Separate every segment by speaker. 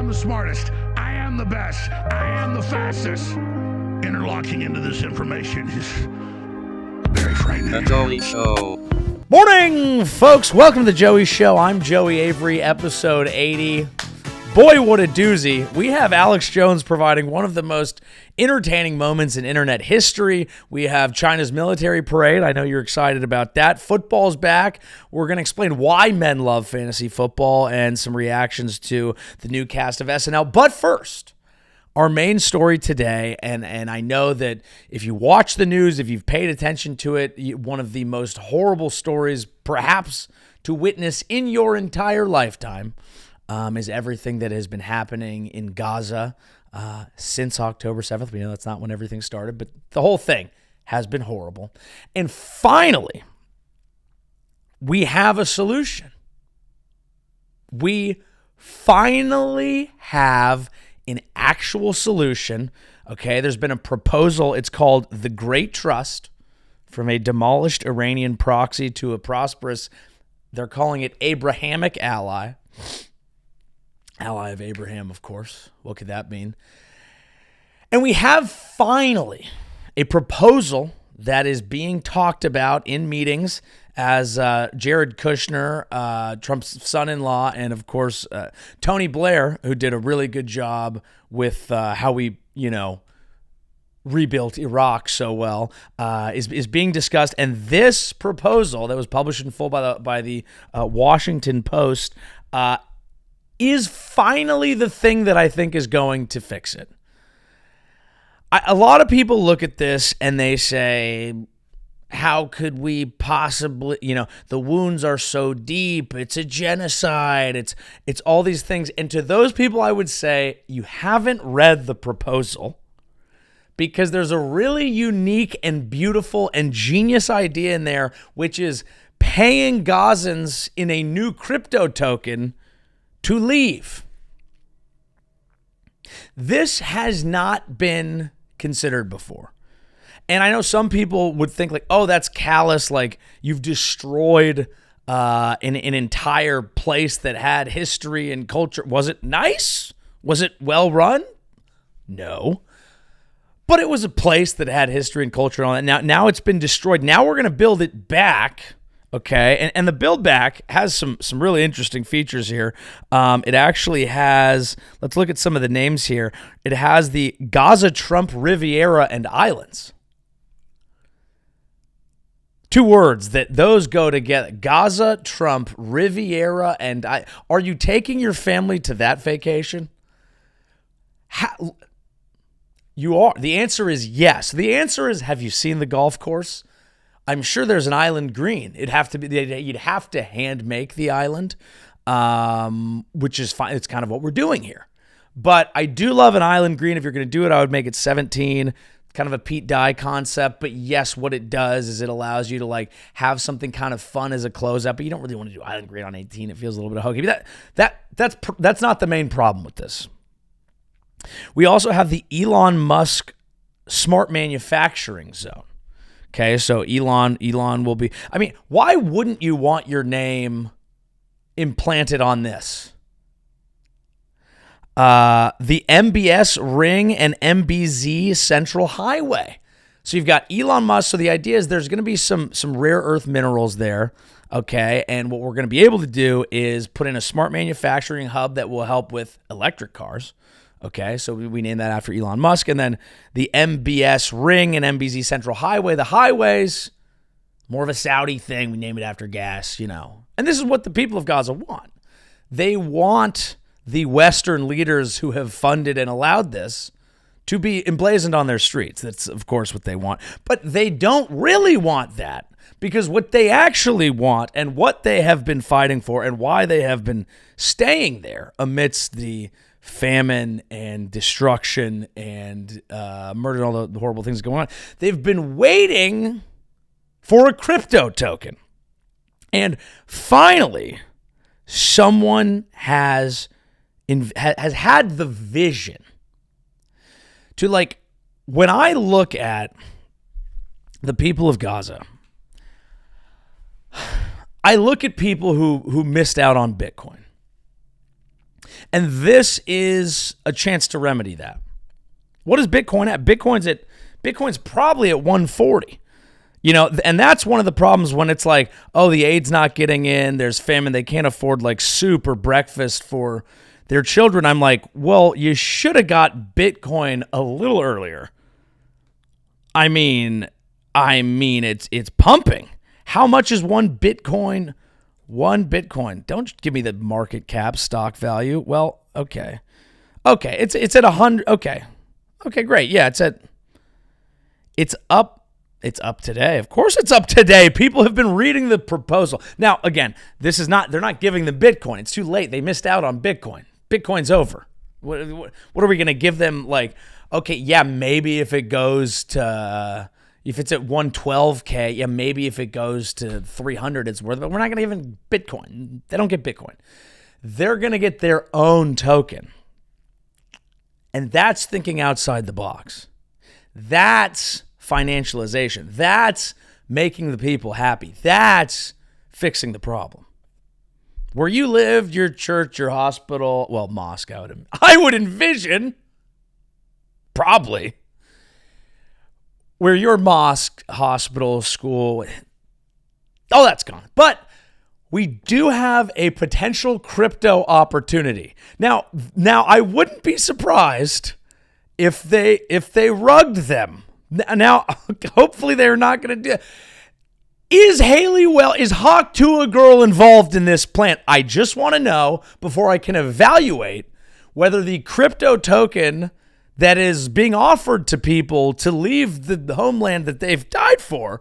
Speaker 1: am the smartest. I am the best. I am the fastest. Interlocking into this information is very frightening.
Speaker 2: The Joey Show.
Speaker 3: Morning, folks. Welcome to the Joey Show. I'm Joey Avery, episode 80. Boy, what a doozy. We have Alex Jones providing one of the most entertaining moments in internet history. We have China's military parade. I know you're excited about that. Football's back. We're going to explain why men love fantasy football and some reactions to the new cast of SNL. But first, our main story today, and I know that if you watch the news, if you've paid attention to it, one of the most horrible stories perhaps to witness in your entire lifetime is everything that has been happening in Gaza since October 7th. We know that's not when everything started, but the whole thing has been horrible. And finally, we have a solution. We finally have an actual solution. Okay, there's been a proposal. It's called the Great Trust, from a demolished Iranian proxy to a prosperous, they're calling it Abrahamic ally. Ally of Abraham, of course. What could that mean? And we have finally a proposal that is being talked about in meetings as Jared Kushner, Trump's son-in-law, and of course, Tony Blair, who did a really good job with how we, rebuilt Iraq so well, is being discussed. And this proposal that was published in full by the Washington Post is finally the thing that I think is going to fix it. A lot of people look at this and they say, how could we possibly, the wounds are so deep, it's a genocide, it's all these things. And to those people, I would say, you haven't read the proposal, because there's a really unique and beautiful and genius idea in there, which is paying Gazans in a new crypto token to leave. This has not been considered before. And I know some people would think like, oh, that's callous. Like, you've destroyed an entire place that had history and culture. Was it nice? Was it well run? No. But it was a place that had history and culture and all that. Now it's been destroyed. Now we're going to build it back. Okay, and the build back has some really interesting features here. It actually has, let's look at some of the names here. It has the Gaza, Trump Riviera, and Islands. Two words that those go together. Gaza, Trump, Riviera, and are you taking your family to that vacation? You are. The answer is yes. The answer is, have you seen the golf course? I'm sure there's an island green. You'd have to hand make the island, which is fine. It's kind of what we're doing here. But I do love an island green. If you're going to do it, I would make it 17. Kind of a Pete Dye concept. But yes, what it does is it allows you to have something kind of fun as a closeout. But you don't really want to do island green on 18. It feels a little bit hokey. But that's not the main problem with this. We also have the Elon Musk smart manufacturing zone. Okay, so Elon will be, why wouldn't you want your name implanted on this? The MBS Ring and MBZ Central Highway. So you've got Elon Musk. So the idea is there's going to be some rare earth minerals there. Okay, and what we're going to be able to do is put in a smart manufacturing hub that will help with electric cars. Okay, so we named that after Elon Musk. And then the MBS Ring and MBZ Central Highway. The highways, more of a Saudi thing. We name it after gas, And this is what the people of Gaza want. They want the Western leaders who have funded and allowed this to be emblazoned on their streets. That's, of course, what they want. But they don't really want that, because what they actually want and what they have been fighting for and why they have been staying there amidst the famine and destruction and murder and all the horrible things going on. They've been waiting for a crypto token. And finally, someone has had the vision to, when I look at the people of Gaza, I look at people who missed out on Bitcoin. And this is a chance to remedy that. What is Bitcoin at? Bitcoin's probably at 140. You know, and that's one of the problems when it's like, oh, the aid's not getting in, there's famine, they can't afford like soup or breakfast for their children. I'm like, well, you should have got Bitcoin a little earlier. I mean, it's pumping. How much is one Bitcoin? One Bitcoin. Don't give me the market cap stock value. Well, okay. It's at 100. Okay, great. Yeah, it's up. It's up today. Of course it's up today. People have been reading the proposal. Now, again, they're not giving them Bitcoin. It's too late. They missed out on Bitcoin. Bitcoin's over. What are we going to give them? Like, okay, yeah, maybe if it goes to, if it's at 112K, yeah, maybe if it goes to 300, it's worth it. But we're not going to give them Bitcoin. They don't get Bitcoin. They're going to get their own token. And that's thinking outside the box. That's financialization. That's making the people happy. That's fixing the problem. Where you lived, your church, your hospital, well, mosque, I would envision, probably, where your mosque, hospital, school, all that's gone. But we do have a potential crypto opportunity. Now I wouldn't be surprised if they rugged them. Now, hopefully they're not going to do. Is Hawk Tuah Girl involved in this plan? I just want to know before I can evaluate whether the crypto token that is being offered to people to leave the homeland that they've died for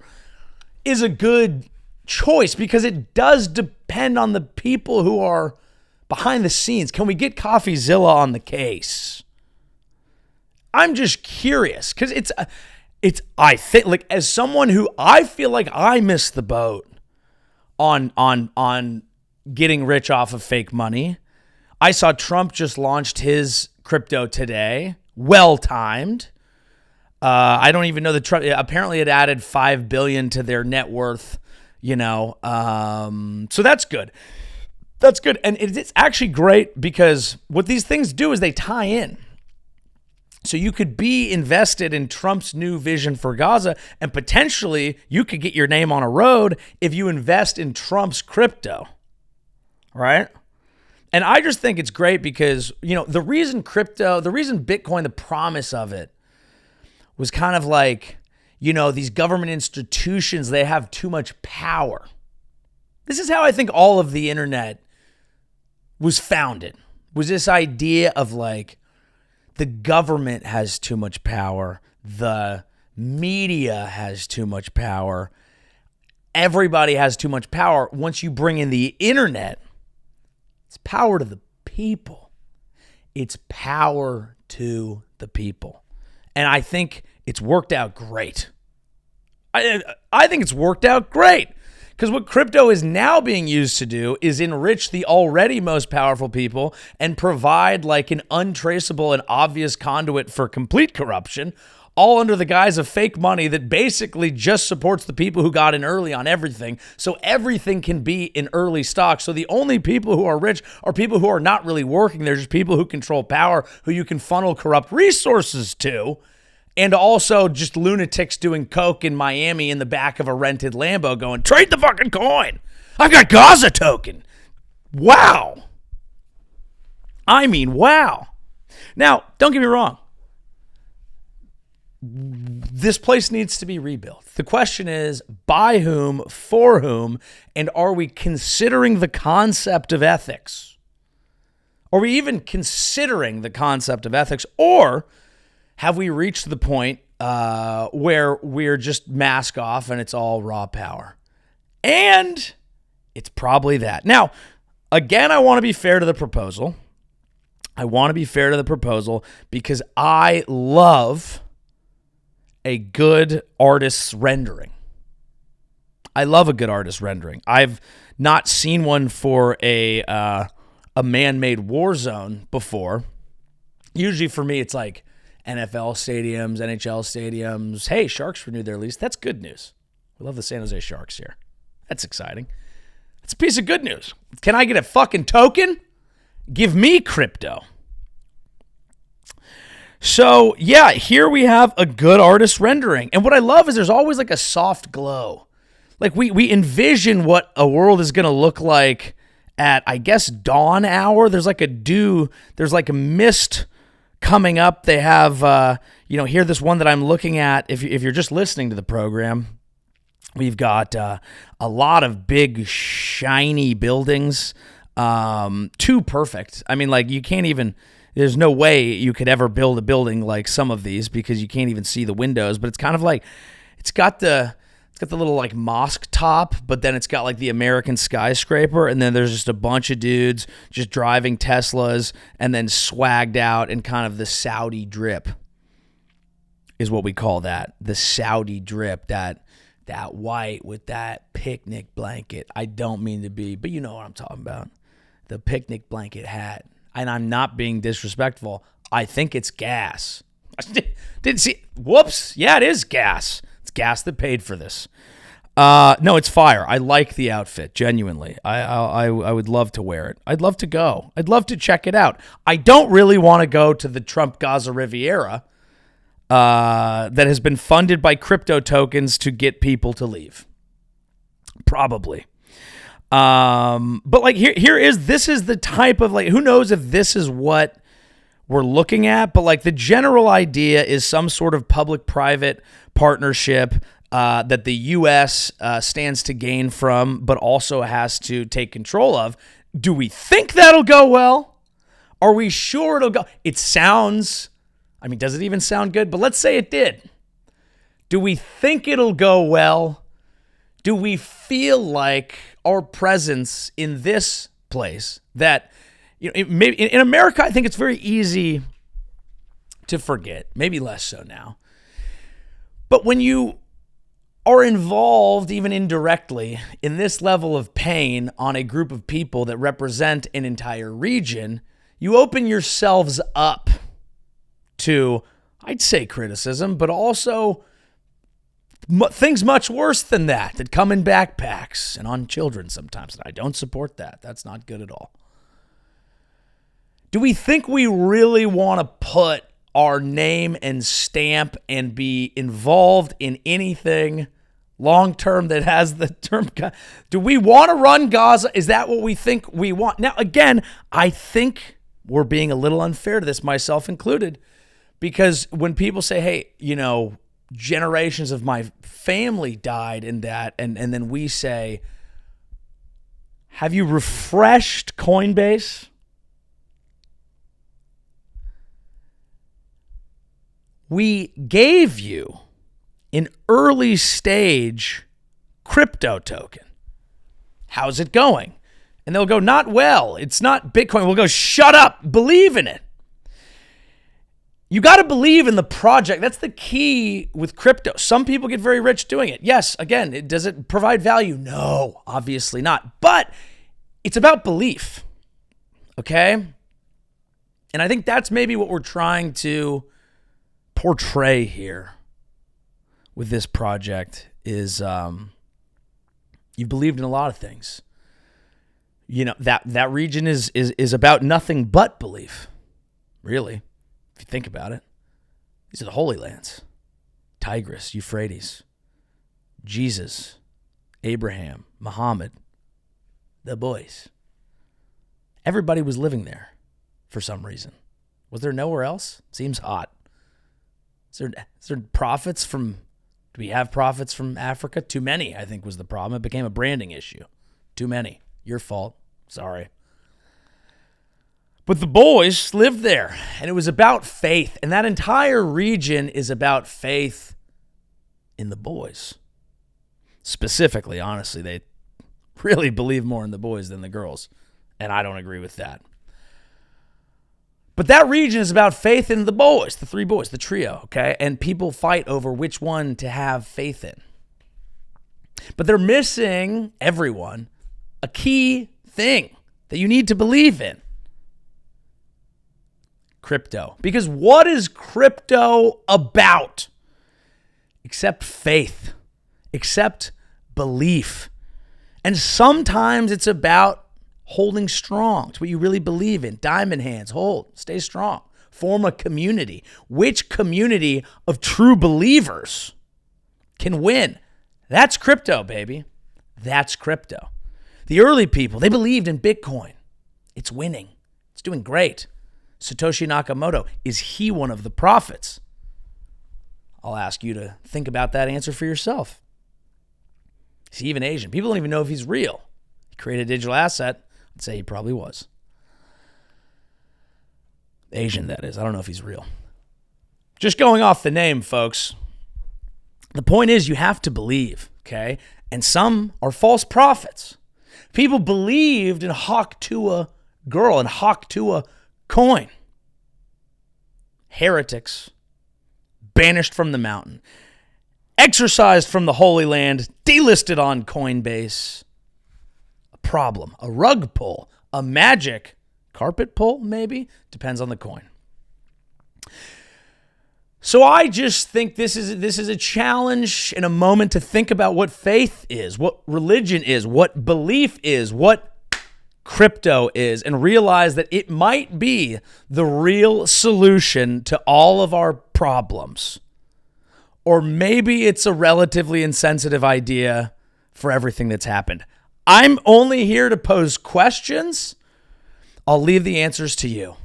Speaker 3: is a good choice, because it does depend on the people who are behind the scenes. Can we get CoffeeZilla on the case? I'm just curious, because I think, like, as someone who, I feel like I missed the boat on getting rich off of fake money. I saw Trump just launched his crypto today. Well timed. I don't even know the Trump. Apparently, it added $5 billion to their net worth. You know, so that's good. That's good, and it's actually great, because what these things do is they tie in. So you could be invested in Trump's new vision for Gaza, and potentially you could get your name on a road if you invest in Trump's crypto, right? And I just think it's great because, you know, the reason Bitcoin, the promise of it was kind of like, you know, these government institutions, they have too much power. This is how I think all of the internet was founded, was this idea of like, the government has too much power. The media has too much power. Everybody has too much power. Once you bring in the internet, it's power to the people. It's power to the people. And I think it's worked out great. I think it's worked out great. Because what crypto is now being used to do is enrich the already most powerful people and provide like an untraceable and obvious conduit for complete corruption, all under the guise of fake money that basically just supports the people who got in early on everything. So everything can be in early stock. So the only people who are rich are people who are not really working. They're just people who control power, who you can funnel corrupt resources to. And also just lunatics doing coke in Miami in the back of a rented Lambo going, trade the fucking coin. I've got Gaza token. Wow. I mean, wow. Now, don't get me wrong. This place needs to be rebuilt. The question is, by whom, for whom, and are we considering the concept of ethics? Are we even considering the concept of ethics? Or have we reached the point where we're just mask off and it's all raw power? And it's probably that. Now, again, I want to be fair to the proposal. Because I love a good artist's rendering. I love a good artist's rendering. I've not seen one for a man-made war zone before. Usually for me, it's like NFL stadiums, NHL stadiums. Hey, Sharks renewed their lease. That's good news. We love the San Jose Sharks here. That's exciting. That's a piece of good news. Can I get a fucking token? Give me crypto. So, yeah, here we have a good artist rendering. And what I love is there's always like a soft glow. Like we envision what a world is going to look like at, I guess, dawn hour. There's like there's like a mist coming up. They have, here, this one that I'm looking at, if you're just listening to the program, we've got a lot of big, shiny buildings. Too perfect. I mean, like, you can't even, there's no way you could ever build a building like some of these because you can't even see the windows, but it's kind of like, it's got the little like mosque top, but then it's got like the American skyscraper, and then there's just a bunch of dudes just driving Teslas and then swagged out in kind of the Saudi drip is what we call that. The Saudi drip, that white with that picnic blanket. I don't mean to be, but you know what I'm talking about. The picnic blanket hat. And I'm not being disrespectful. I think it's gas. Didn't see. Whoops. Yeah, it is gas. It's gas that paid for this. No, it's fire. I like the outfit, genuinely. I would love to wear it. I'd love to go. I'd love to check it out. I don't really want to go to the Trump Gaza Riviera that has been funded by crypto tokens to get people to leave. Probably. But like this is the type of, like, who knows if this is what we're looking at, but like the general idea is some sort of public-private partnership that the U.S. Stands to gain from, but also has to take control of. Do we think that'll go well? Are we sure it'll go? It sounds, I mean, does it even sound good? But let's say it did. Do we think it'll go well? Do we feel like our presence in this place that, maybe in America, I think it's very easy to forget, maybe less so now. But when you are involved, even indirectly, in this level of pain on a group of people that represent an entire region, you open yourselves up to, I'd say, criticism, but also things much worse than that come in backpacks and on children sometimes. And I don't support that. That's not good at all. Do we think we really want to put our name and stamp and be involved in anything long-term that has the term? Do we want to run Gaza? Is that what we think we want? Now, again, I think we're being a little unfair to this, myself included, because when people say, hey, generations of my family died in that, and then we say, have you refreshed Coinbase? We gave you an early stage crypto token. How's it going? And they'll go, not well. It's not Bitcoin. We'll go, shut up. Believe in it. You got to believe in the project. That's the key with crypto. Some people get very rich doing it. Yes, again, does it provide value? No, obviously not. But it's about belief, okay? And I think that's maybe what we're trying to portray here with this project is you believed in a lot of things. That region is about nothing but belief, really. If you think about it, these are the Holy Lands. Tigris, Euphrates, Jesus, Abraham, Muhammad, the boys. Everybody was living there for some reason. Was there nowhere else? Seems odd. Is there prophets from, do we have prophets from Africa? Too many, I think, was the problem. It became a branding issue. Too many. Your fault. Sorry. But the boys lived there, and it was about faith. And that entire region is about faith in the boys. Specifically, honestly, they really believe more in the boys than the girls. And I don't agree with that. But that region is about faith in the boys, the three boys, the trio, okay? And people fight over which one to have faith in. But they're missing, everyone, a key thing that you need to believe in. Crypto. Because what is crypto about? Except faith. Except belief. And sometimes it's about holding strong. It's what you really believe in. Diamond hands, hold, stay strong. Form a community. Which community of true believers can win? That's crypto, baby. That's crypto. The early people, they believed in Bitcoin. It's winning. It's doing great. Satoshi Nakamoto, is he one of the prophets? I'll ask you to think about that answer for yourself. Is he even Asian? People don't even know if he's real. He created a digital asset. I'd say he probably was. Asian, that is. I don't know if he's real. Just going off the name, folks. The point is you have to believe, okay? And some are false prophets. People believed in Hawk Tuah girl and Hawk Tuah coin. Heretics. Banished from the mountain. Exorcised from the Holy Land. Delisted on Coinbase. A problem. A rug pull. A magic carpet pull, maybe? Depends on the coin. So I just think this is a challenge and a moment to think about what faith is, what religion is, what belief is, what crypto is, and realize that it might be the real solution to all of our problems. Or maybe it's a relatively insensitive idea for everything that's happened. I'm only here to pose questions. I'll leave the answers to you.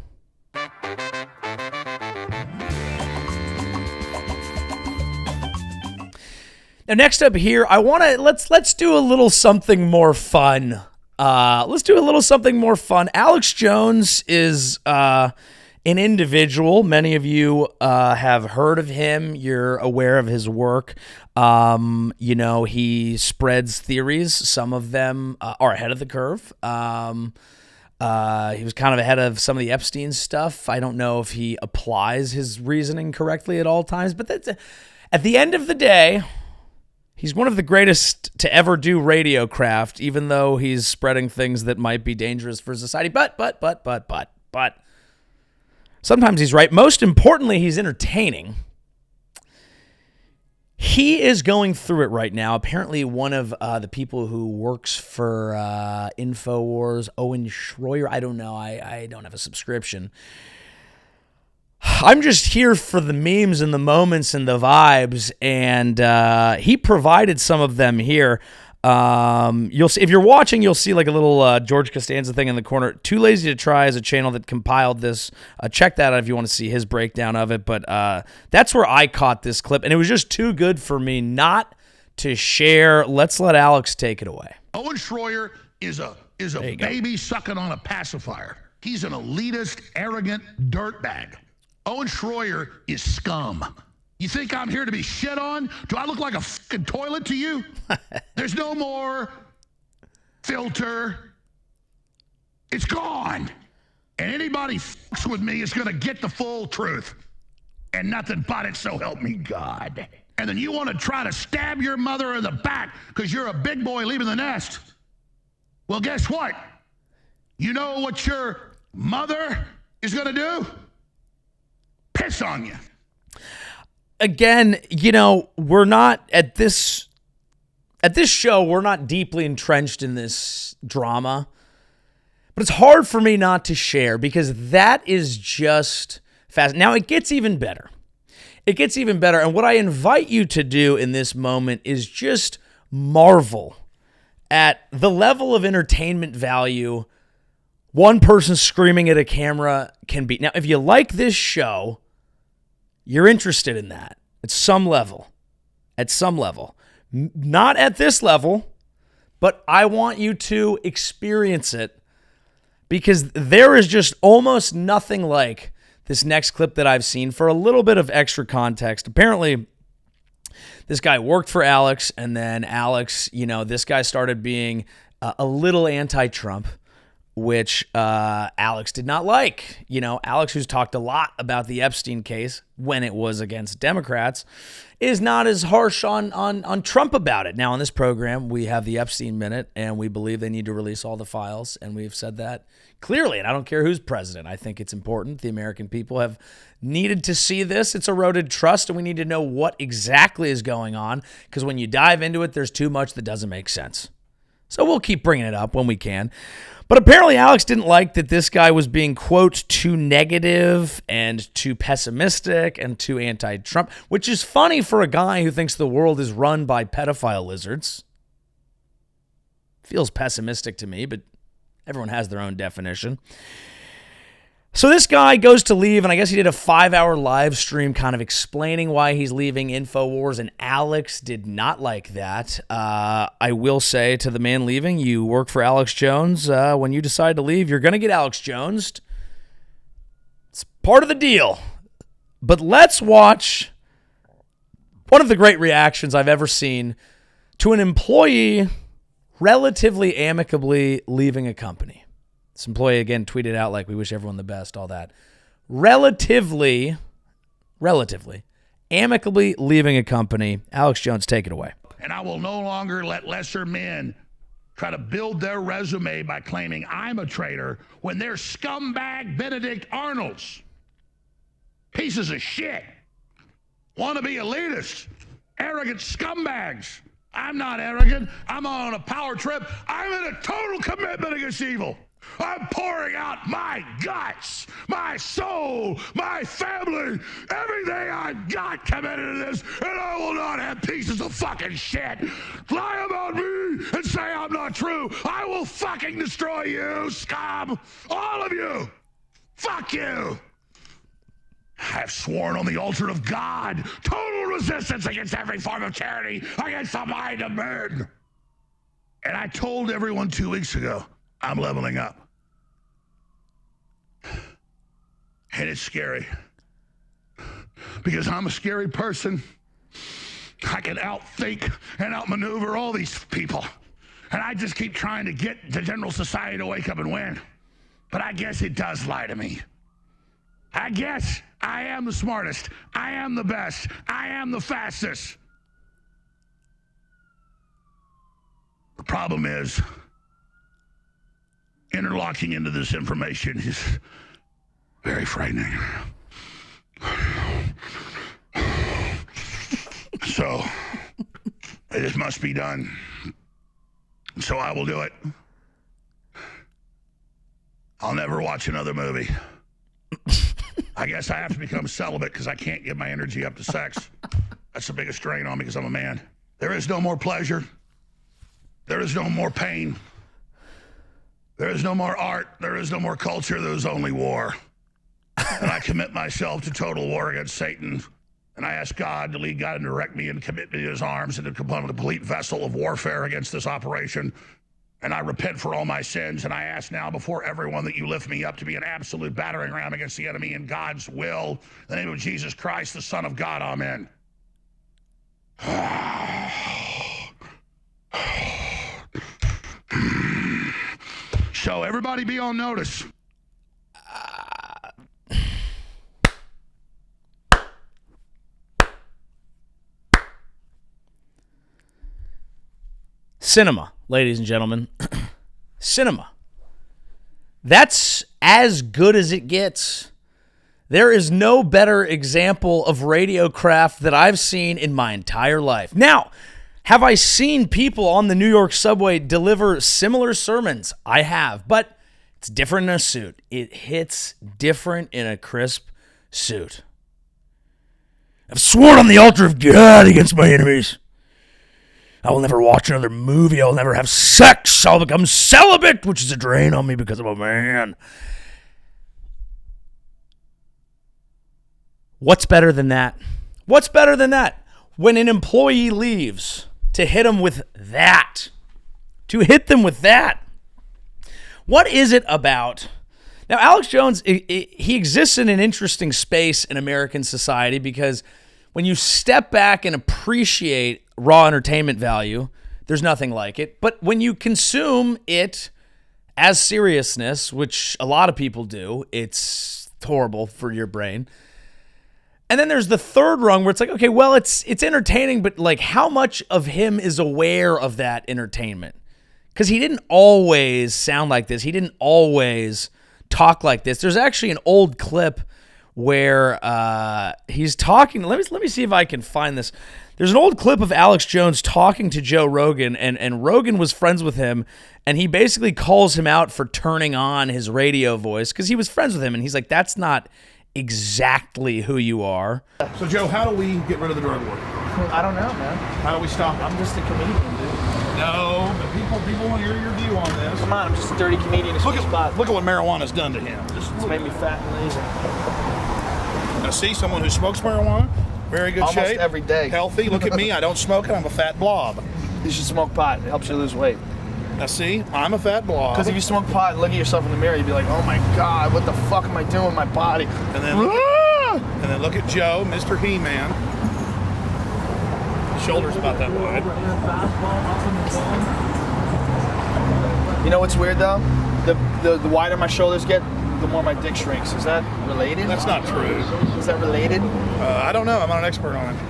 Speaker 3: Now, next up here, I want to let's do a little something more fun. Let's do a little something more fun. Alex Jones is an individual. Many of you have heard of him. You're aware of his work. He spreads theories. Some of them are ahead of the curve. He was kind of ahead of some of the Epstein stuff. I don't know if he applies his reasoning correctly at all times, but that's at the end of the day, he's one of the greatest to ever do radio craft, even though he's spreading things that might be dangerous for society. But sometimes he's right. Most importantly, he's entertaining. He is going through it right now. Apparently, one of the people who works for InfoWars, Owen Schroyer, I don't know. I don't have a subscription. I'm just here for the memes and the moments and the vibes, and he provided some of them here. You'll see, if you're watching, you'll see like a little George Costanza thing in the corner. Too Lazy to Try is a channel that compiled this. Check that out if you want to see his breakdown of it. But that's where I caught this clip, and it was just too good for me not to share. Let's let Alex take it away.
Speaker 1: Owen Schroyer is a baby sucking on a pacifier. He's an elitist, arrogant dirtbag. Owen Schroyer is scum. You think I'm here to be shit on? Do I look like a fucking toilet to you? There's no more filter. It's gone. And anybody fucks with me is going to get the full truth. And nothing but it, so help me God. And then you want to try to stab your mother in the back because you're a big boy leaving the nest. Well, guess what? You know what your mother is going to do? Piss on you.
Speaker 3: Again, we're not at this show, we're not deeply entrenched in this drama. But it's hard for me not to share because that is just fast. Now it gets even better. It gets even better. And what I invite you to do in this moment is just marvel at the level of entertainment value one person screaming at a camera can be. Now, if you like this show, you're interested in that at some level. At some level. Not at this level, but I want you to experience it because there is just almost nothing like this next clip that I've seen. For a little bit of extra context, apparently this guy worked for Alex, and then Alex, this guy started being a little anti-Trump, which Alex did not like. Alex, who's talked a lot about the Epstein case when it was against Democrats, is not as harsh on Trump about it. Now, on this program, we have the Epstein Minute, and we believe they need to release all the files, and we've said that clearly, and I don't care who's president. I think it's important. The American people have needed to see this. It's eroded trust, and we need to know what exactly is going on, because when you dive into it, there's too much that doesn't make sense. So we'll keep bringing it up when we can. But apparently Alex didn't like that this guy was being, quote, too negative and too pessimistic and too anti-Trump, which is funny for a guy who thinks the world is run by pedophile lizards. Feels pessimistic to me, but everyone has their own definition. So this guy goes to leave, and I guess he did a 5-hour live stream kind of explaining why he's leaving InfoWars, and Alex did not like that. I will say to the man leaving, you work for Alex Jones. When you decide to leave, you're going to get Alex Jonesed. It's part of the deal. But let's watch one of the great reactions I've ever seen to an employee relatively amicably leaving a company. This employee, again, tweeted out like, we wish everyone the best, all that. Relatively, amicably leaving a company. Alex Jones, take it away.
Speaker 1: And I will no longer let lesser men try to build their resume by claiming I'm a traitor when they're scumbag Benedict Arnolds. Pieces of shit. Wannabe elitists. Arrogant scumbags. I'm not arrogant. I'm on a power trip. I'm in a total commitment against evil. I'm pouring out my guts, my soul, my family, everything I've got committed to this, and I will not have pieces of fucking shit lie about me and say I'm not true. I will fucking destroy you, scum. All of you. Fuck you. I've sworn on the altar of God, total resistance against every form of tyranny, against the mind of men. And I told everyone 2 weeks ago, I'm leveling up. And it's scary. Because I'm a scary person. I can outthink and outmaneuver all these people. And I just keep trying to get the general society to wake up and win. But I guess it does lie to me. I guess I am the smartest. I am the best. I am the fastest. The problem is, interlocking into this information is very frightening. So, it must be done. So I will do it. I'll never watch another movie. I guess I have to become celibate because I can't give my energy up to sex. That's the biggest strain on me because I'm a man. There is no more pleasure. There is no more pain. There is no more art. There is no more culture. There is only war. And I commit myself to total war against Satan. And I ask God to lead God and direct me and commit me to his arms and to become a complete vessel of warfare against this operation. And I repent for all my sins. And I ask now before everyone that you lift me up to be an absolute battering ram against the enemy in God's will. In the name of Jesus Christ, the Son of God. Amen. So everybody be on notice.
Speaker 3: Cinema, ladies and gentlemen. Cinema. That's as good as it gets. There is no better example of radiocraft that I've seen in my entire life. Now, have I seen people on the New York subway deliver similar sermons? I have, but it's different in a suit. It hits different in a crisp suit. I've sworn on the altar of God against my enemies. I will never watch another movie. I will never have sex. I'll become celibate, which is a drain on me because I'm a man. What's better than that? What's better than that? When an employee leaves, to hit them with that. To hit them with that. What is it about? Now, Alex Jones, he exists in an interesting space in American society because when you step back and appreciate raw entertainment value, there's nothing like it. But when you consume it as seriousness, which a lot of people do, it's horrible for your brain. And then there's the third rung where it's like, okay, well, it's entertaining, but like how much of him is aware of that entertainment? Because he didn't always sound like this. He didn't always talk like this. There's actually an old clip where he's talking. Let me see if I can find this. There's an old clip of Alex Jones talking to Joe Rogan, and Rogan was friends with him, and he basically calls him out for turning on his radio voice because he was friends with him, and he's like, that's not exactly who you are.
Speaker 1: So, Joe, how do we get rid of the drug war?
Speaker 2: I don't know, man.
Speaker 1: How do we stop it?
Speaker 2: I'm just a comedian, dude.
Speaker 1: No, but people want to hear your view on this.
Speaker 2: Come on, I'm just a dirty comedian.
Speaker 1: Look at what marijuana's done to him.
Speaker 2: It's made me fat and lazy.
Speaker 1: Now, see, someone who smokes marijuana, very good
Speaker 2: Almost
Speaker 1: shape.
Speaker 2: every day.
Speaker 1: Healthy. Look at me. I don't smoke it. I'm a fat blob.
Speaker 2: You should smoke pot. It helps you lose weight.
Speaker 1: Now, see, I'm a fat blob.
Speaker 2: Because if you smoke pot and look at yourself in the mirror, you'd be like, oh my God, what the fuck am I doing with my body?
Speaker 1: And then look at Joe, Mr. He-Man. His shoulder's about that wide.
Speaker 2: You know what's weird though? The wider my shoulders get, the more my dick shrinks. Is that related?
Speaker 1: That's not true.
Speaker 2: Is that related?
Speaker 1: I don't know. I'm not an expert on it.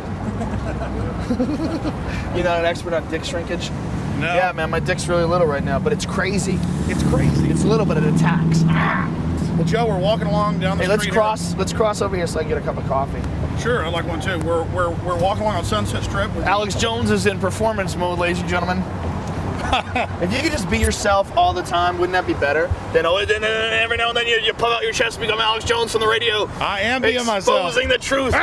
Speaker 2: You're not an expert on dick shrinkage?
Speaker 1: No.
Speaker 2: Yeah, man, my dick's really little right now, but it's crazy.
Speaker 1: It's crazy.
Speaker 2: It's little, but it attacks.
Speaker 1: Well, Joe, we're walking along down the street.
Speaker 2: Let's cross over here so I can get a cup of coffee.
Speaker 1: Sure, I'd like one too. We're walking along on Sunset Strip.
Speaker 2: Alex Jones is in performance mode, ladies and gentlemen. If you could just be yourself all the time, wouldn't that be better? Then every now and then you puff out your chest and become Alex Jones from the radio.
Speaker 1: I am being myself.
Speaker 2: Exposing the truth.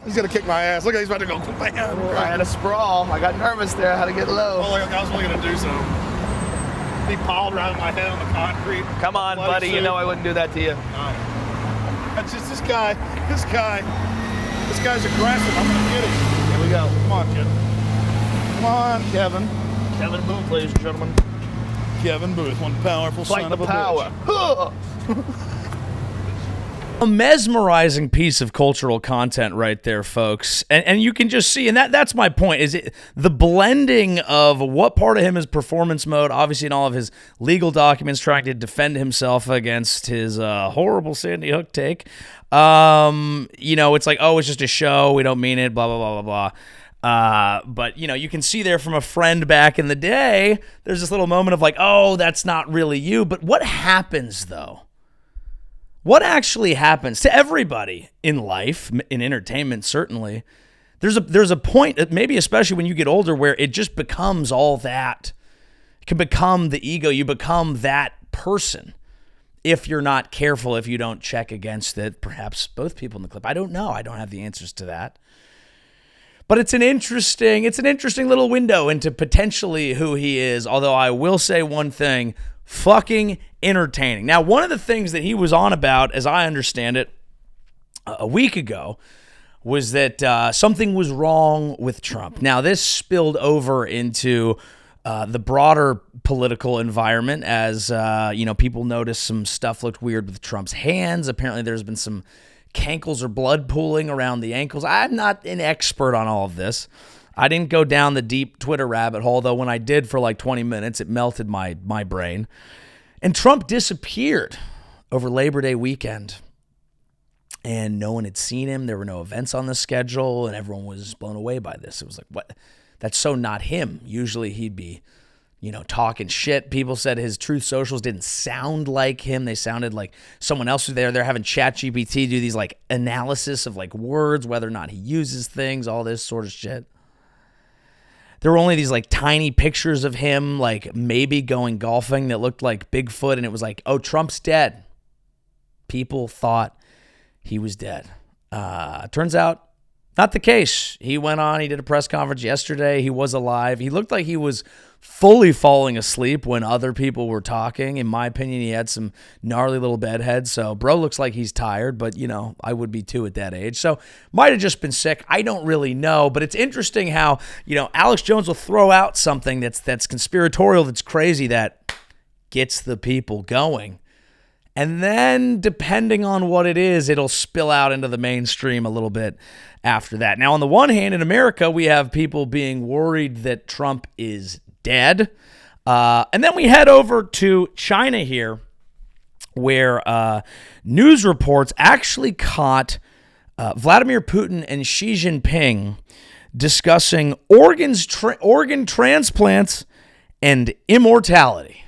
Speaker 1: He's gonna kick my ass. Look, he's about to go. Bam.
Speaker 2: I had a sprawl. I got nervous there. I had to get low.
Speaker 1: Well, I was only gonna do so. He piled around my head on the concrete.
Speaker 2: Come on, buddy. You know I wouldn't do that to you.
Speaker 1: That's just this guy. This guy's aggressive. I'm gonna get him.
Speaker 2: Here we go.
Speaker 1: Come on, kid. Come on, Kevin.
Speaker 2: Kevin Booth, ladies and gentlemen.
Speaker 1: Kevin Booth, one powerful son of a
Speaker 2: power.
Speaker 3: A mesmerizing piece of cultural content right there, folks. And you can just see, and that's my point, is the blending of what part of him is performance mode, obviously in all of his legal documents trying to defend himself against his horrible Sandy Hook take. It's like, oh, it's just a show, we don't mean it, blah, blah, blah, blah, blah. But, you can see there from a friend back in the day, there's this little moment of like, oh, that's not really you. But what happens, though? What actually happens to everybody in life, in entertainment, certainly? There's a point, maybe especially when you get older, where it just becomes all that. It can become the ego. You become that person if you're not careful, if you don't check against it. Perhaps both people in the clip. I don't know. I don't have the answers to that. But it's an interesting little window into potentially who he is. Although I will say one thing, fucking entertaining. Now, one of the things that he was on about, as I understand it, a week ago, was that something was wrong with Trump. Now, this spilled over into the broader political environment as, people noticed some stuff looked weird with Trump's hands. Apparently, there's been some cankles or blood pooling around the ankles. I'm not an expert on all of this. I didn't go down the deep Twitter rabbit hole, though when I did for like 20 minutes, it melted my brain. And Trump disappeared over Labor Day weekend. And no one had seen him. There were no events on the schedule, and everyone was blown away by this. It was like, what? That's so not him. Usually he'd be, talking shit. People said his Truth Socials didn't sound like him. They sounded like someone else was there. They're having ChatGPT do these like analysis of like words, whether or not he uses things, all this sort of shit. There were only these like tiny pictures of him like maybe going golfing that looked like Bigfoot, and it was like, oh, Trump's dead. People thought he was dead. Turns out not the case. He went on, he did a press conference yesterday. He was alive. He looked like he was fully falling asleep when other people were talking. In my opinion, he had some gnarly little bedhead. So bro looks like he's tired, but I would be too at that age. So might have just been sick. I don't really know, but it's interesting how, Alex Jones will throw out something that's conspiratorial, that's crazy, that gets the people going. And then, depending on what it is, it'll spill out into the mainstream a little bit after that. Now, on the one hand, in America, we have people being worried that Trump is dead. And then we head over to China here, where news reports actually caught Vladimir Putin and Xi Jinping discussing organ transplants and immortality.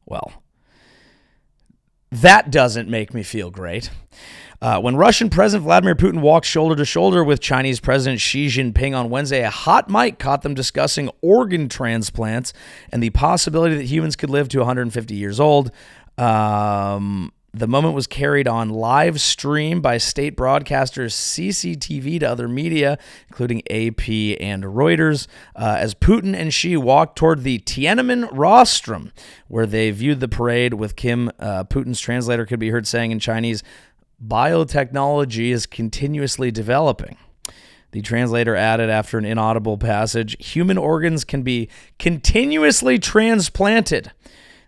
Speaker 3: Well, that doesn't make me feel great. When Russian President Vladimir Putin walked shoulder to shoulder with Chinese President Xi Jinping on Wednesday, a hot mic caught them discussing organ transplants and the possibility that humans could live to 150 years old. The moment was carried on live stream by state broadcasters CCTV to other media, including AP and Reuters, as Putin and Xi walked toward the Tiananmen rostrum, where they viewed the parade with Kim. Putin's translator could be heard saying in Chinese, "Biotechnology is continuously developing." The translator added after an inaudible passage, "Human organs can be continuously transplanted.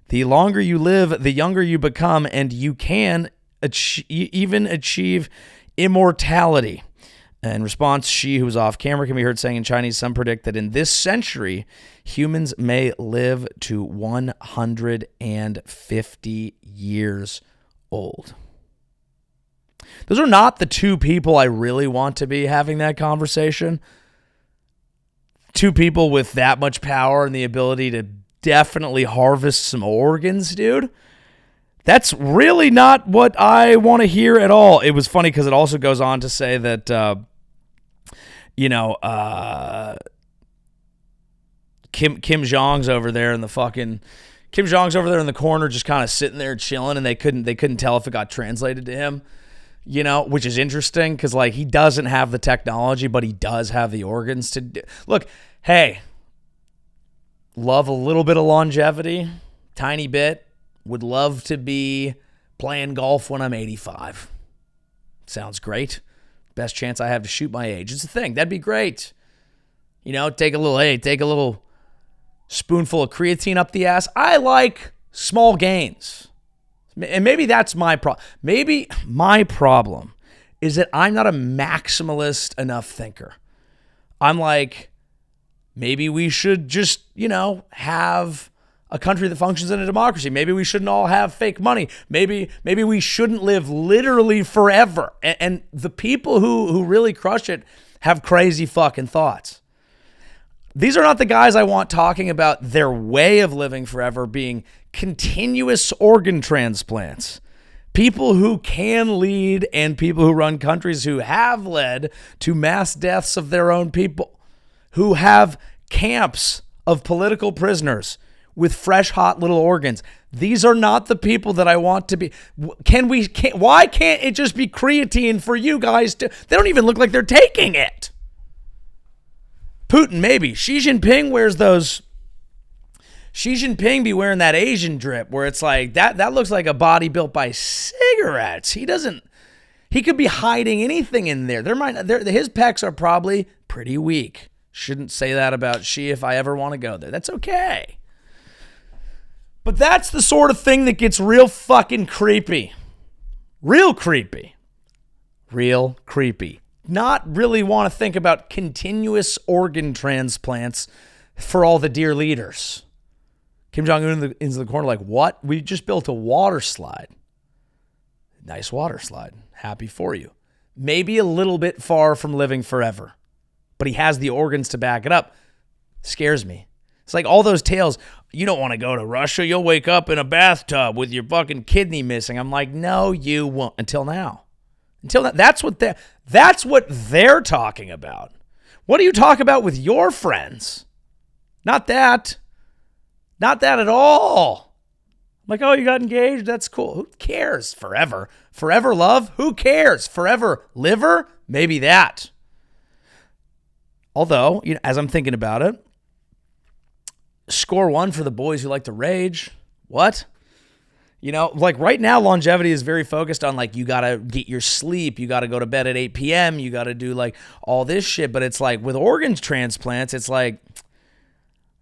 Speaker 3: The longer you live, the younger you become, and you can even achieve immortality." In response, Xi, who was off camera, can be heard saying in Chinese, "Some predict that in this century, humans may live to 150 years old." Those are not the two people I really want to be having that conversation. Two people with that much power and the ability to definitely harvest some organs, dude. That's really not what I want to hear at all. It was funny because it also goes on to say that, Kim Jong's over there in the corner, just kind of sitting there chilling, and they couldn't tell if it got translated to him. Which is interesting because, like, he doesn't have the technology, but he does have the organs to do. Look, hey, love a little bit of longevity, tiny bit. Would love to be playing golf when I'm 85. Sounds great. Best chance I have to shoot my age. It's a thing. That'd be great. Take a little spoonful of creatine up the ass. I like small gains. And maybe that's my problem. Maybe my problem is that I'm not a maximalist enough thinker. I'm like, maybe we should just, have a country that functions in a democracy. Maybe we shouldn't all have fake money. Maybe we shouldn't live literally forever. And the people who really crush it have crazy fucking thoughts. These are not the guys I want talking about their way of living forever being continuous organ transplants. People who can lead and people who run countries who have led to mass deaths of their own people, who have camps of political prisoners with fresh, hot little organs. These are not the people that I want to be. Why can't it just be creatine for you guys? They don't even look like they're taking it. Putin, maybe. Xi Jinping wears those. Xi Jinping be wearing that Asian drip where it's like, that looks like a body built by cigarettes. He could be hiding anything in there. His pecs are probably pretty weak. Shouldn't say that about Xi if I ever want to go there. That's okay. But that's the sort of thing that gets real fucking creepy. Real creepy. Real creepy. Not really want to think about continuous organ transplants for all the dear leaders. Kim Jong-un into the corner like, what? We just built a water slide. Nice water slide. Happy for you. Maybe a little bit far from living forever, but he has the organs to back it up. Scares me. It's like all those tales. You don't want to go to Russia. You'll wake up in a bathtub with your fucking kidney missing. I'm like, no, you won't. Until now. That's what they're talking about. What do you talk about with your friends? Not that. Not that at all. I'm like, oh, you got engaged? That's cool. Who cares? Forever. Forever love? Who cares? Forever liver? Maybe that. Although, as I'm thinking about it, score one for the boys who like to rage. What? Like right now, longevity is very focused on like, you got to get your sleep. You got to go to bed at 8 p.m. You got to do like all this shit. But it's like with organ transplants, it's like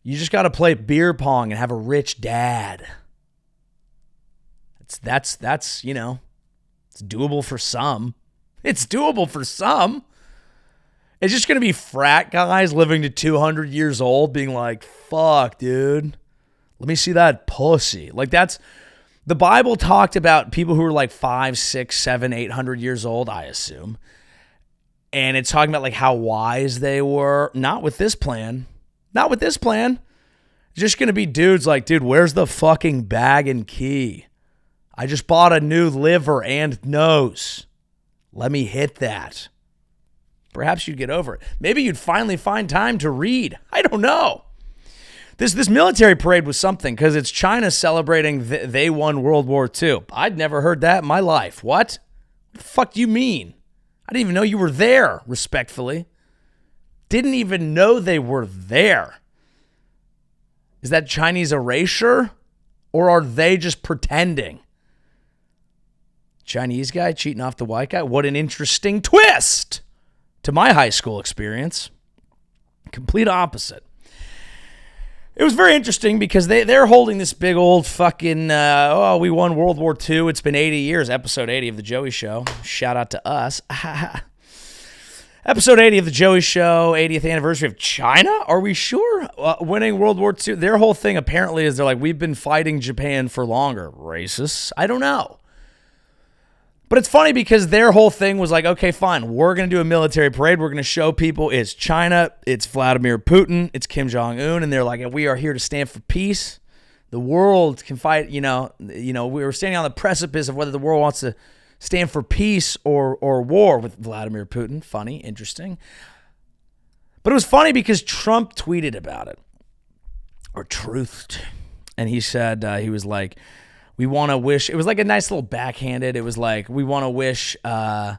Speaker 3: you just got to play beer pong and have a rich dad. That's it's doable for some. It's doable for some. It's just going to be frat guys living to 200 years old being like, fuck, dude. Let me see that pussy. Like that's... The Bible talked about people who were like 5, 6, 7, 800 years old, I assume. And it's talking about like how wise they were. Not with this plan. Not with this plan. It's just going to be dudes like, dude, where's the fucking bag and key? I just bought a new liver and nose. Let me hit that. Perhaps you'd get over it. Maybe you'd finally find time to read. I don't know. This military parade was something because it's China celebrating they won World War II. I'd never heard that in my life. What? What the fuck do you mean? I didn't even know you were there, respectfully. Didn't even know they were there. Is that Chinese erasure? Or are they just pretending? Chinese guy cheating off the white guy? What an interesting twist to my high school experience. Complete opposite. It was very interesting because they're holding this big old fucking, we won World War II. It's been 80 years, episode 80 of The Joey Show. Shout out to us. Episode 80 of The Joey Show, 80th anniversary of China? Are we sure? Winning World War II? Their whole thing apparently is they're like, we've been fighting Japan for longer. Racists? I don't know. But it's funny because their whole thing was like, okay, fine, we're going to do a military parade. We're going to show people it's China, it's Vladimir Putin, it's Kim Jong-un, and they're like, we are here to stand for peace. The world can fight, we were standing on the precipice of whether the world wants to stand for peace or war with Vladimir Putin. Funny, interesting. But it was funny because Trump tweeted about it, or truthed, and he said, he was like, we want to wish, it was like a nice little backhanded. It was like, we want to wish China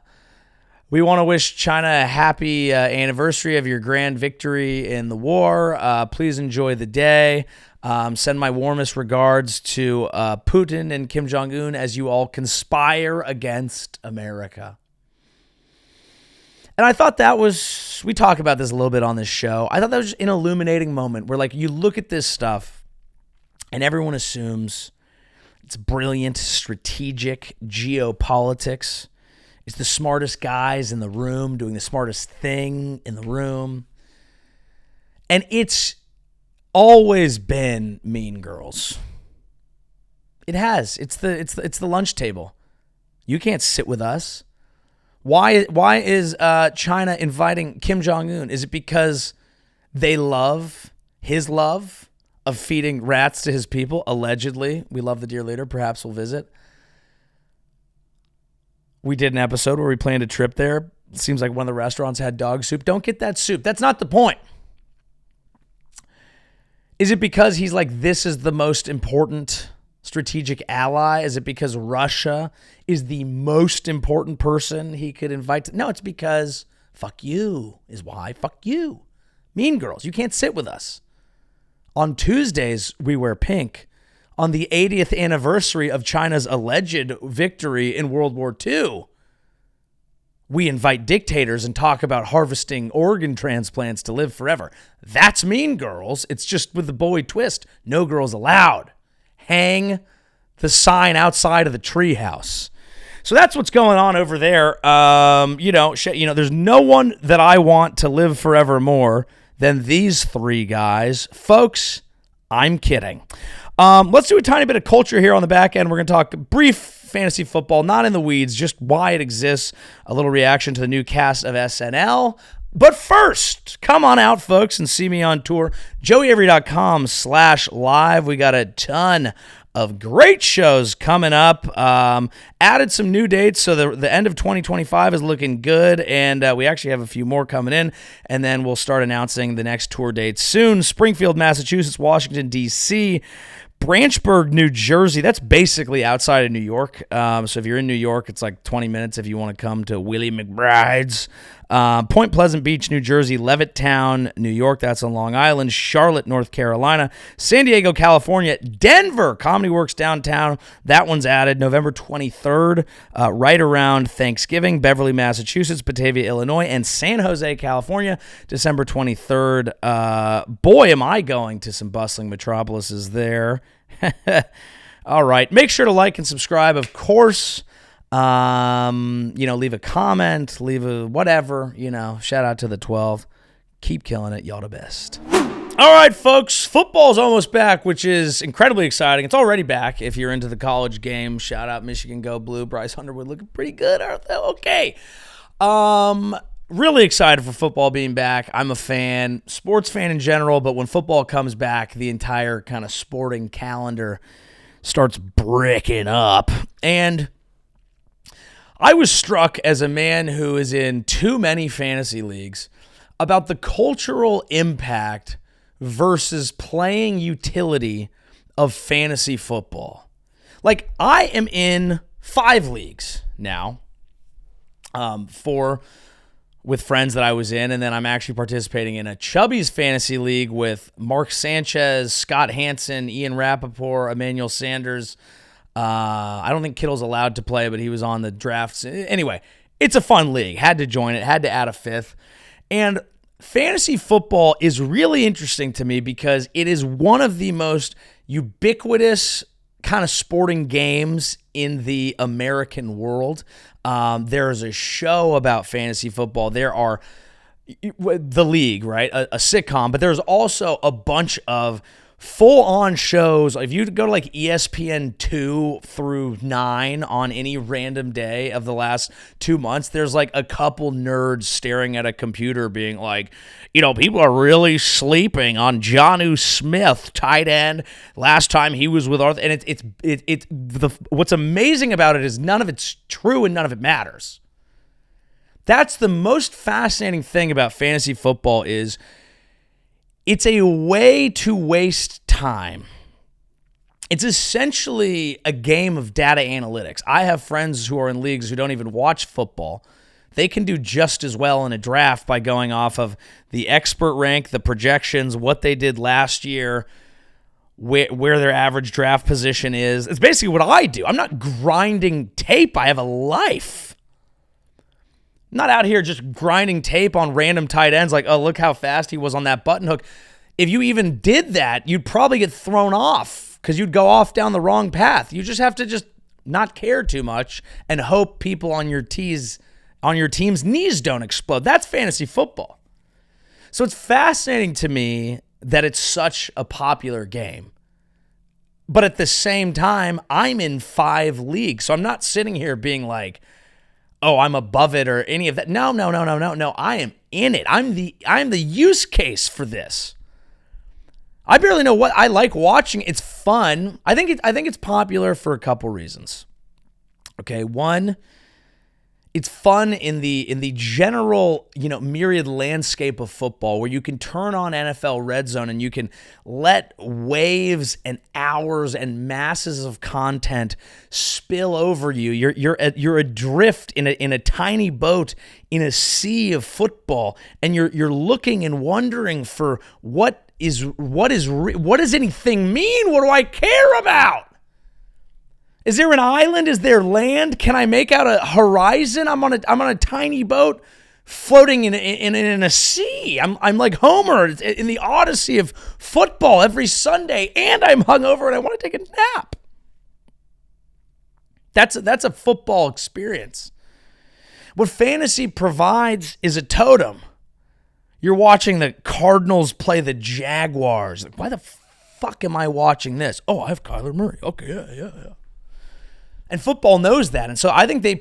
Speaker 3: a happy anniversary of your grand victory in the war. Please enjoy the day. Send my warmest regards to Putin and Kim Jong-un as you all conspire against America. And I thought that was, we talk about this a little bit on this show. I thought that was just an illuminating moment where like you look at this stuff and everyone assumes it's brilliant, strategic geopolitics. It's the smartest guys in the room doing the smartest thing in the room. And it's always been Mean Girls. It has. It's the lunch table. You can't sit with us. Why is China inviting Kim Jong-un? Is it because they love his love of feeding rats to his people? Allegedly. We love the dear leader. Perhaps we'll visit. We did an episode where we planned a trip there. It seems like one of the restaurants had dog soup. Don't get that soup. That's not the point. Is it because he's like, this is the most important strategic ally? Is it because Russia is the most important person he could invite? No, it's because fuck you is why. Fuck you. Mean Girls. You can't sit with us. On Tuesdays, we wear pink. On the 80th anniversary of China's alleged victory in World War II, we invite dictators and talk about harvesting organ transplants to live forever. That's Mean Girls. It's just with the Bowie twist. No girls allowed. Hang the sign outside of the treehouse. So that's what's going on over there. There's no one that I want to live forever more than these three guys. Folks, I'm kidding. Let's do a tiny bit of culture here on the back end. We're going to talk brief fantasy football, not in the weeds, just why it exists, a little reaction to the new cast of SNL. But first, come on out, folks, and see me on tour. JoeyAvery.com/live. We got a ton of great shows coming up. Added some new dates, so the end of 2025 is looking good, and we actually have a few more coming in, and then we'll start announcing the next tour dates soon. Springfield, Massachusetts, Washington, D.C., Branchburg, New Jersey. That's basically outside of New York. So if you're in New York, it's like 20 minutes if you want to come to Willie McBride's. Point Pleasant Beach, New Jersey, Levittown, New York, that's on Long Island, Charlotte, North Carolina, San Diego, California, Denver, Comedy Works downtown, that one's added November 23rd, right around Thanksgiving, Beverly, Massachusetts, Batavia, Illinois, and San Jose, California, December 23rd. Boy, am I going to some bustling metropolises there. All right, make sure to like and subscribe, of course. Leave a comment, leave a whatever, shout out to the 12. Keep killing it. Y'all the best. All right, folks, football's almost back, which is incredibly exciting. It's already back if you're into the college game. Shout out Michigan Go Blue. Bryce Underwood looking pretty good, aren't they? Okay. Really excited for football being back. I'm a fan, sports fan in general, but when football comes back, the entire kind of sporting calendar starts breaking up. And I was struck as a man who is in too many fantasy leagues about the cultural impact versus playing utility of fantasy football. Like, I am in 5 leagues now, 4 with friends that I was in, and then I'm actually participating in a Chubby's Fantasy League with Mark Sanchez, Scott Hansen, Ian Rappaport, Emmanuel Sanders. I don't think Kittle's allowed to play, but he was on the drafts. Anyway, it's a fun league. Had to join it, had to add a 5th. And fantasy football is really interesting to me because it is one of the most ubiquitous kind of sporting games in the American world. There's a show about fantasy football. There are The League, right? A sitcom, but there's also a bunch of full-on shows. If you go to like ESPN 2 through 9 on any random day of the last 2 months, there's like a couple nerds staring at a computer being like, people are really sleeping on Jonnu Smith, tight end. Last time he was with Arthur. And what's amazing about it is none of it's true and none of it matters. That's the most fascinating thing about fantasy football is it's a way to waste time. It's essentially a game of data analytics. I have friends who are in leagues who don't even watch football. They can do just as well in a draft by going off of the expert rank, the projections, what they did last year, where their average draft position is. It's basically what I do. I'm not grinding tape. I have a life. I'm not out here just grinding tape on random tight ends like, oh, look how fast he was on that button hook. If you even did that, you'd probably get thrown off because you'd go off down the wrong path. You just have to just not care too much and hope people on your team's knees don't explode. That's fantasy football. So it's fascinating to me that it's such a popular game. But at the same time, I'm in 5 leagues. So I'm not sitting here being like, oh, I'm above it or any of that. No. I am in it. I'm the use case for this. I barely know what I like watching. It's fun. I think it's popular for a couple reasons. Okay, one, it's fun in the general, myriad landscape of football where you can turn on NFL Red Zone and you can let waves and hours and masses of content spill over you. You're adrift in a tiny boat in a sea of football, and you're looking and wondering for what does anything mean? What do I care about? Is there an island? Is there land? Can I make out a horizon? I'm on a tiny boat floating in a sea. I'm like Homer in the Odyssey of football every Sunday, and I'm hungover and I want to take a nap. That's a football experience. What fantasy provides is a totem. You're watching the Cardinals play the Jaguars. Like, why the fuck am I watching this? Oh, I have Kyler Murray. Okay, yeah. And football knows that. And so I think they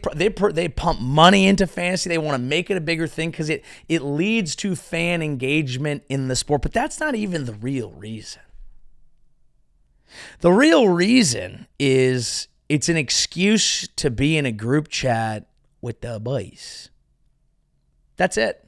Speaker 3: pump money into fantasy. They want to make it a bigger thing because it leads to fan engagement in the sport. But that's not even the real reason. The real reason is it's an excuse to be in a group chat with the boys. That's it.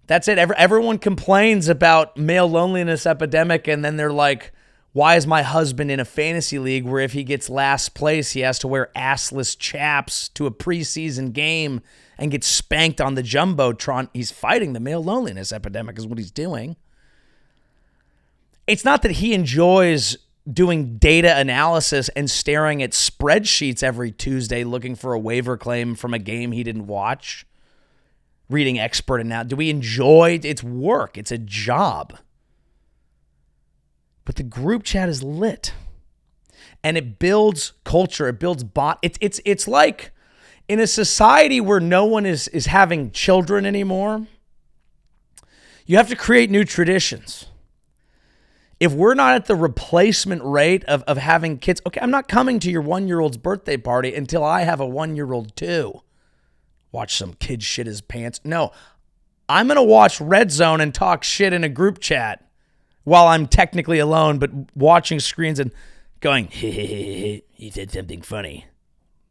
Speaker 3: Everyone complains about male loneliness epidemic, and then they're like, why is my husband in a fantasy league where if he gets last place, he has to wear assless chaps to a preseason game and get spanked on the Jumbotron? He's fighting the male loneliness epidemic is what he's doing. It's not that he enjoys doing data analysis and staring at spreadsheets every Tuesday looking for a waiver claim from a game he didn't watch, reading expert and now. Do we enjoy it? It's work. It's a job. But the group chat is lit, and it builds culture. It builds bond. It's like in a society where no one is having children anymore. You have to create new traditions. If we're not at the replacement rate of having kids, okay, I'm not coming to your 1-year-old's birthday party until I have a 1-year-old too. Watch some kid shit his pants. No, I'm going to watch Red Zone and talk shit in a group chat while I'm technically alone, but watching screens and going, he said something funny,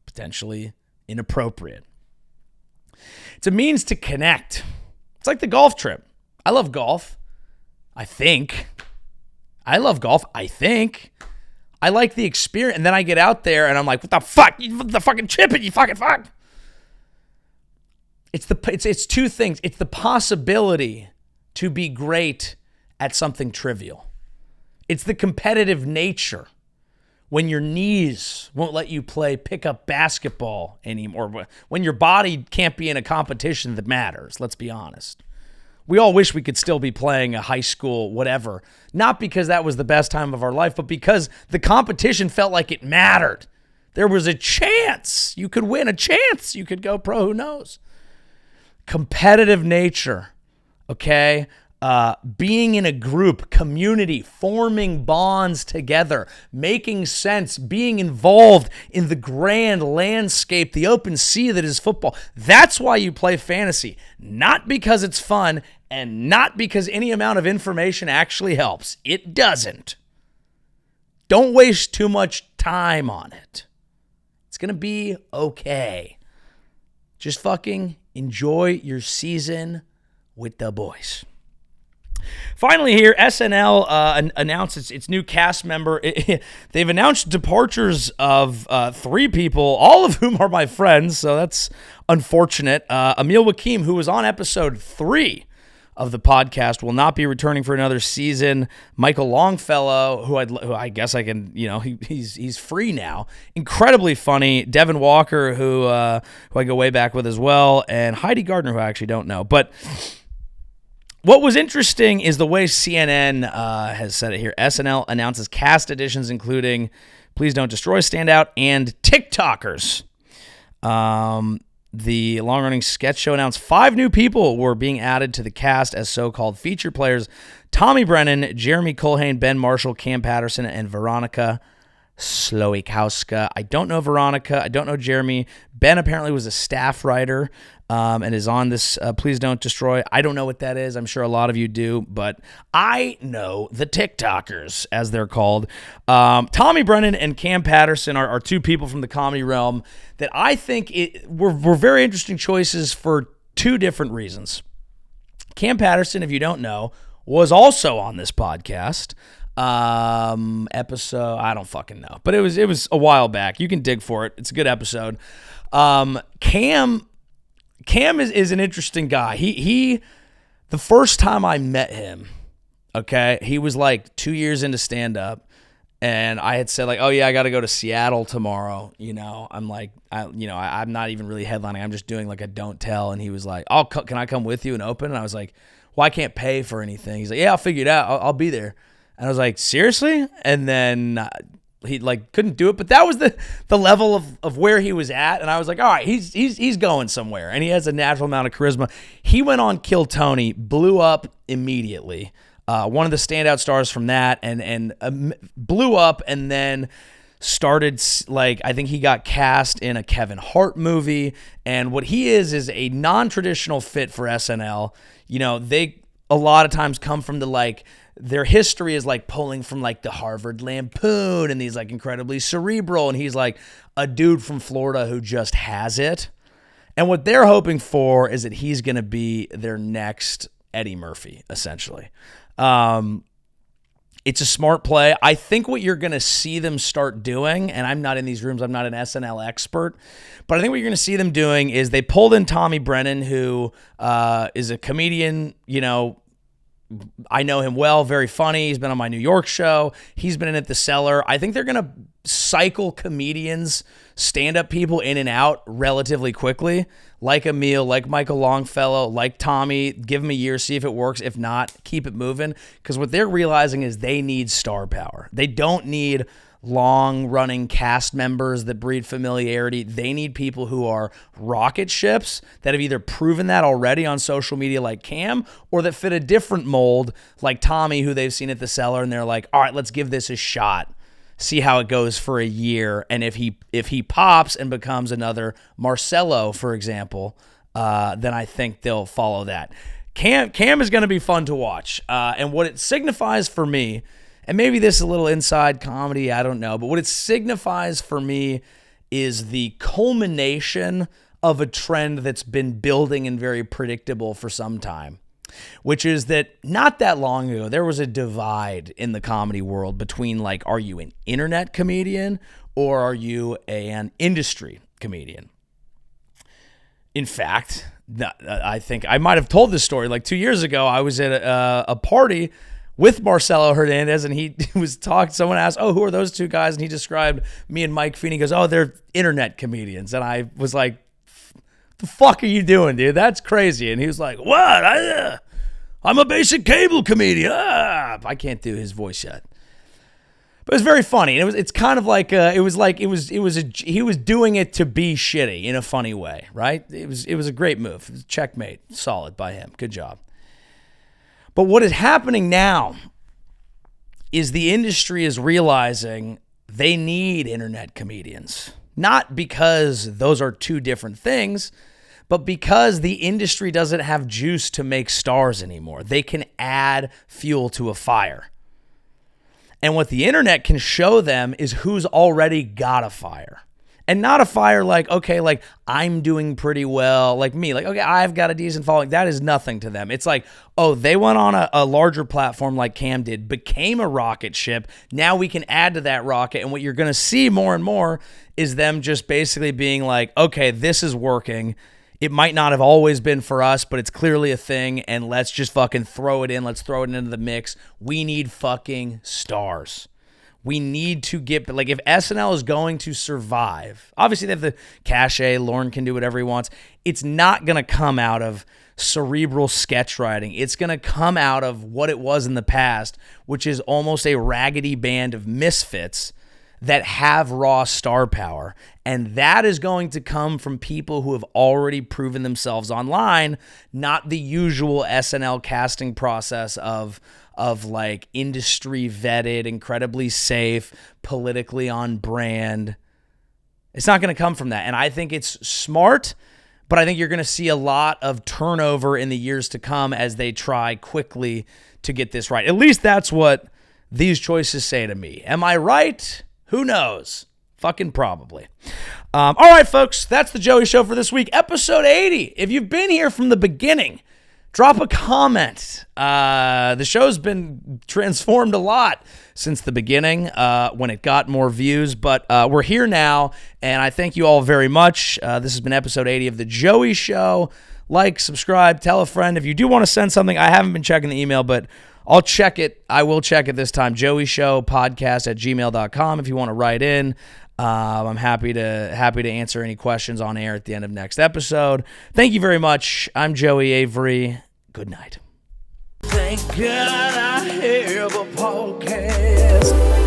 Speaker 3: potentially inappropriate. It's a means to connect. It's like the golf trip. I love golf. I love golf. I like the experience. And then I get out there and I'm like, what the fuck? The fucking chip it, you fucking fuck. It's two things. It's the possibility to be great at something trivial. It's the competitive nature when your knees won't let you play pickup basketball anymore, when your body can't be in a competition that matters, let's be honest. We all wish we could still be playing a high school whatever, not because that was the best time of our life, but because the competition felt like it mattered. There was a chance you could win, a chance you could go pro, who knows? Competitive nature, okay? Being in a group, community, forming bonds together, making sense, being involved in the grand landscape, the open sea that is football. That's why you play fantasy, not because it's fun and not because any amount of information actually helps. It doesn't. Don't waste too much time on it. It's going to be okay. Just fucking enjoy your season with the boys. Finally here, SNL announced its new cast member. They've announced departures of 3 people, all of whom are my friends, so that's unfortunate. Emil Wakim, who was on episode 3 of the podcast, will not be returning for another season. Michael Longfellow, who I guess I can, he's free now. Incredibly funny. Devin Walker, who I go way back with as well, and Heidi Gardner, who I actually don't know. But what was interesting is the way CNN has said it here. SNL announces cast additions including Please Don't Destroy Standout and TikTokers. The long-running sketch show announced 5 new people were being added to the cast as so-called feature players. Tommy Brennan, Jeremy Colhane, Ben Marshall, Cam Patterson, and Veronica Slowikowska. I don't know Veronica. I don't know Jeremy. Ben apparently was a staff writer and is on this Please Don't Destroy. I don't know what that is. I'm sure a lot of you do, but I know the TikTokers, as they're called. Tommy Brennan and Cam Patterson are 2 people from the comedy realm that I think were very interesting choices for 2 different reasons. Cam Patterson, if you don't know, was also on this podcast. Episode, I don't fucking know, but it was a while back. You can dig for it. It's a good episode. Cam is an interesting guy. He the first time I met him, okay, he was like 2 years into stand-up, and I had said like, oh yeah, I got to go to Seattle tomorrow. I'm like, I'm not even really headlining. I'm just doing like a don't tell. And he was like, can I come with you and open? And I was like, well, I can't pay for anything. He's like, yeah, I'll figure it out. I'll be there. And I was like, seriously? And then he like couldn't do it, but that was the level of where he was at. And I was like, all right, he's going somewhere, and he has a natural amount of charisma. He went on Kill Tony, blew up immediately. One of the standout stars from that, and blew up, and then started like, I think he got cast in a Kevin Hart movie. And what he is a non-traditional fit for SNL. They a lot of times come from their history is like pulling from like the Harvard Lampoon, and he's like incredibly cerebral, and he's like a dude from Florida who just has it. And what they're hoping for is that he's going to be their next Eddie Murphy, essentially. It's a smart play. I think what you're going to see them start doing, and I'm not in these rooms, I'm not an SNL expert, but I think what you're going to see them doing is they pulled in Tommy Brennan, who is a comedian, I know him well, very funny. He's been on my New York show. He's been in at The Cellar. I think they're going to cycle comedians, stand-up people in and out relatively quickly, like Emil, like Michael Longfellow, like Tommy. Give them a year, see if it works. If not, keep it moving. Because what they're realizing is they need star power. They don't need long-running cast members that breed familiarity. They need people who are rocket ships that have either proven that already on social media like Cam, or that fit a different mold like Tommy, who they've seen at The Cellar, and they're like, all right, let's give this a shot. See how it goes for a year, and if he pops and becomes another Marcelo, for example, then I think they'll follow that. Cam is going to be fun to watch, and what it signifies for me, And maybe this is a little inside comedy, I don't know. But what it signifies for me is the culmination of a trend that's been building and very predictable for some time, which is that not that long ago, there was a divide in the comedy world between, like, are you an internet comedian or are you an industry comedian? In fact, I think I might have told this story like 2 years ago. I was at a party with Marcelo Hernandez, and he was talking. Someone asked, "Oh, who are those two guys?" And he described me and Mike Feeney. He goes, "Oh, they're internet comedians." And I was like, "The fuck are you doing, dude? That's crazy." And he was like, "What? I'm a basic cable comedian." I can't do his voice yet. But it was very funny. And it's kind of like he was doing it to be shitty in a funny way, right? It was a great move. It was checkmate, solid by him. Good job. But what is happening now is the industry is realizing they need internet comedians, not because those are two different things, but because the industry doesn't have juice to make stars anymore. They can add fuel to a fire. And what the internet can show them is who's already got a fire. And not a fire like, okay, like I'm doing pretty well, like me, like, okay, I've got a decent following. That is nothing to them. It's like, oh, they went on a larger platform like Cam did, became a rocket ship. Now we can add to that rocket. And what you're going to see more and more is them just basically being like, okay, this is working. It might not have always been for us, but it's clearly a thing, and let's just fucking throw it in. Let's throw it into the mix. We need fucking stars. We need to get, like, if SNL is going to survive, obviously they have the cachet, Lorne can do whatever he wants. It's not going to come out of cerebral sketch writing. It's going to come out of what it was in the past, which is almost a raggedy band of misfits that have raw star power. And that is going to come from people who have already proven themselves online, not the usual SNL casting process of like industry vetted, incredibly safe, politically on brand. It's not going to come from that. And I think it's smart, but I think you're going to see a lot of turnover in the years to come as they try quickly to get this right. At least that's what these choices say to me. Am I right? Who knows? Fucking probably. All right, folks, that's the Joey Show for this week, episode 80. If you've been here from the beginning, drop a comment. The show's been transformed a lot since the beginning when it got more views, but we're here now, and I thank you all very much. This has been episode 80 of the Joey Show. Like, subscribe, tell a friend. If you do want to send something, I haven't been checking the email, but I'll check it. I will check it this time. joeyshowpodcast@gmail.com if you want to write in. I'm happy to answer any questions on air at the end of next episode. Thank you very much. I'm Joey Avery. Good night. Thank God I have a podcast.